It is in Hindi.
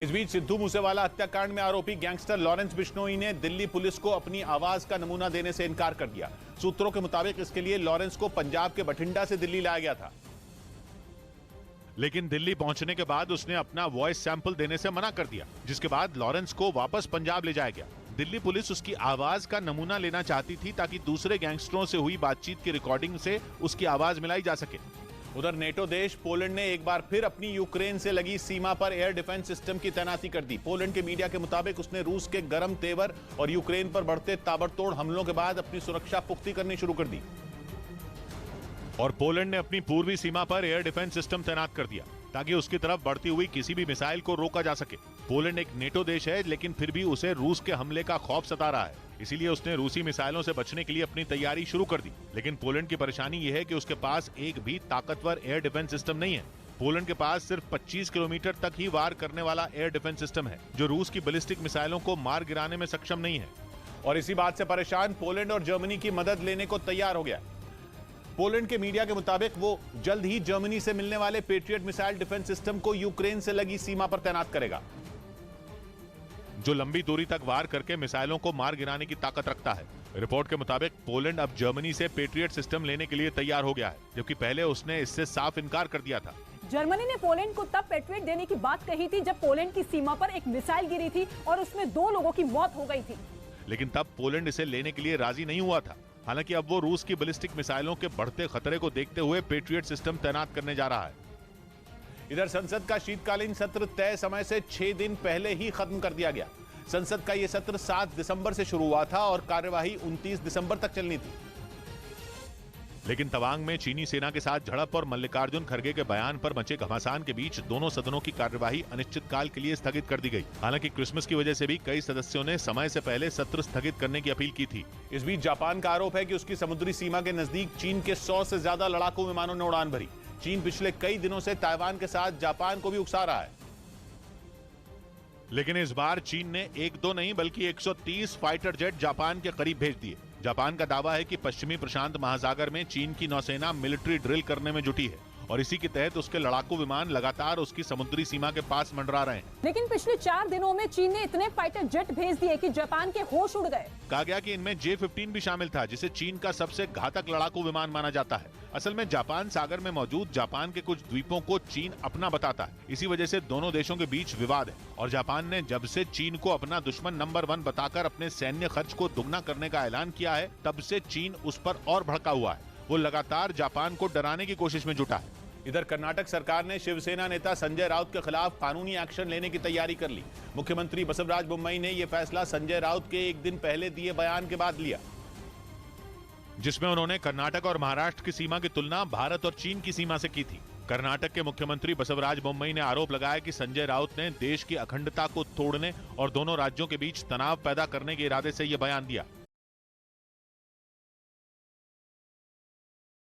इस बीच सिद्धू मूसेवाला हत्याकांड में आरोपी गैंगस्टर लॉरेंस बिश्नोई ने दिल्ली पुलिस को अपनी आवाज का नमूना देने से इनकार कर दिया। सूत्रों के मुताबिक इसके लिए लॉरेंस को पंजाब के बठिंडा से दिल्ली लाया गया था, लेकिन दिल्ली पहुंचने के बाद उसने अपना वॉइस सैंपल देने से मना कर दिया, जिसके बाद लॉरेंस को वापस पंजाब ले जाया गया। दिल्ली पुलिस उसकी आवाज का नमूना लेना चाहती थी ताकि दूसरे गैंगस्टरों से हुई बातचीत की रिकॉर्डिंग से उसकी आवाज मिलाई जा सके। उधर नेटो देश पोलैंड ने एक बार फिर अपनी यूक्रेन से लगी सीमा पर एयर डिफेंस सिस्टम की तैनाती कर दी। पोलैंड के मीडिया के मुताबिक उसने रूस के गर्म तेवर और यूक्रेन पर बढ़ते ताबड़तोड़ हमलों के बाद अपनी सुरक्षा पुख्ती करनी शुरू कर दी और पोलैंड ने अपनी पूर्वी सीमा पर एयर डिफेंस सिस्टम तैनात कर दिया ताकि उसकी तरफ बढ़ती हुई किसी भी मिसाइल को रोका जा सके। पोलैंड एक नेटो देश है, लेकिन फिर भी उसे रूस के हमले का खौफ सता रहा है, इसीलिए उसने रूसी मिसाइलों से बचने के लिए अपनी तैयारी शुरू कर दी। लेकिन पोलैंड की परेशानी यह है कि उसके पास एक भी ताकतवर एयर डिफेंस सिस्टम नहीं है। पोलैंड के पास सिर्फ 25 किलोमीटर तक ही वार करने वाला एयर डिफेंस सिस्टम है, जो रूस की बैलिस्टिक मिसाइलों को मार गिराने में सक्षम नहीं है। और इसी बात से परेशान पोलैंड और जर्मनी की मदद लेने को तैयार हो गया। पोलैंड के मीडिया के मुताबिक वो जल्द ही जर्मनी से मिलने वाले पेट्रियट मिसाइल डिफेंस सिस्टम को यूक्रेन से लगी सीमा पर तैनात करेगा, जो लंबी दूरी तक वार करके मिसाइलों को मार गिराने की ताकत रखता है। रिपोर्ट के मुताबिक पोलैंड अब जर्मनी से पेट्रियट सिस्टम लेने के लिए तैयार हो गया है, जबकि पहले उसने इससे साफ इनकार कर दिया था। जर्मनी ने पोलैंड को तब पेट्रियट देने की बात कही थी जब पोलैंड की सीमा पर एक मिसाइल गिरी थी और उसमें 2 लोगों की मौत हो गई थी, लेकिन तब पोलैंड इसे लेने के लिए राजी नहीं हुआ था। हालांकि अब वो रूस की बैलिस्टिक मिसाइलों के बढ़ते खतरे को देखते हुए पेट्रियट सिस्टम तैनात करने जा रहा है। इधर संसद का शीतकालीन सत्र तय समय से 6 दिन पहले ही खत्म कर दिया गया। संसद का यह सत्र 7 दिसंबर से शुरू हुआ था और कार्यवाही 29 दिसंबर तक चलनी थी, लेकिन तवांग में चीनी सेना के साथ झड़प और मल्लिकार्जुन खड़गे के बयान पर मचे घमासान के बीच दोनों सदनों की कार्यवाही अनिश्चितकाल के लिए स्थगित कर दी गई। हालांकि क्रिसमस की वजह से भी कई सदस्यों ने समय से पहले सत्र स्थगित करने की अपील की थी। इस बीच जापान का आरोप है कि उसकी समुद्री सीमा के नजदीक चीन के 100 से ज्यादा लड़ाकू विमानों ने उड़ान भरी। चीन पिछले कई दिनों से ताइवान के साथ जापान को भी उकसा रहा है, लेकिन इस बार चीन ने 1-2 नहीं बल्कि 130 फाइटर जेट जापान के करीब भेज दिए। जापान का दावा है कि पश्चिमी प्रशांत महासागर में चीन की नौसेना मिलिट्री ड्रिल करने में जुटी है और इसी के तहत उसके लड़ाकू विमान लगातार उसकी समुद्री सीमा के पास मंडरा रहे हैं। लेकिन पिछले 4 दिनों में चीन ने इतने फाइटर जेट भेज दिए कि जापान के होश उड़ गए। कहा गया कि इनमें J-15 भी शामिल था, जिसे चीन का सबसे घातक लड़ाकू विमान माना जाता है। असल में जापान सागर में मौजूद जापान के कुछ द्वीपों को चीन अपना बताता है। इसी वजह से दोनों देशों के बीच विवाद है और जापान ने जब से चीन को अपना दुश्मन नंबर 1 बताकर अपने सैन्य खर्च को दुगना करने का ऐलान किया है, तब से चीन उस पर और भड़का हुआ है। वो लगातार जापान को डराने की कोशिश में जुटा है। इधर कर्नाटक सरकार ने शिवसेना नेता संजय राउत के खिलाफ कानूनी एक्शन लेने की तैयारी कर ली। मुख्यमंत्री बसवराज बोम्मई ने यह फैसला संजय राउत के एक दिन पहले दिए बयान के बाद लिया, जिसमें उन्होंने कर्नाटक और महाराष्ट्र की सीमा की तुलना भारत और चीन की सीमा से की थी। कर्नाटक के मुख्यमंत्री बसवराज बोम्मई ने आरोप लगाया कि संजय राउत ने देश की अखंडता को तोड़ने और दोनों राज्यों के बीच तनाव पैदा करने के इरादे से यह बयान दिया।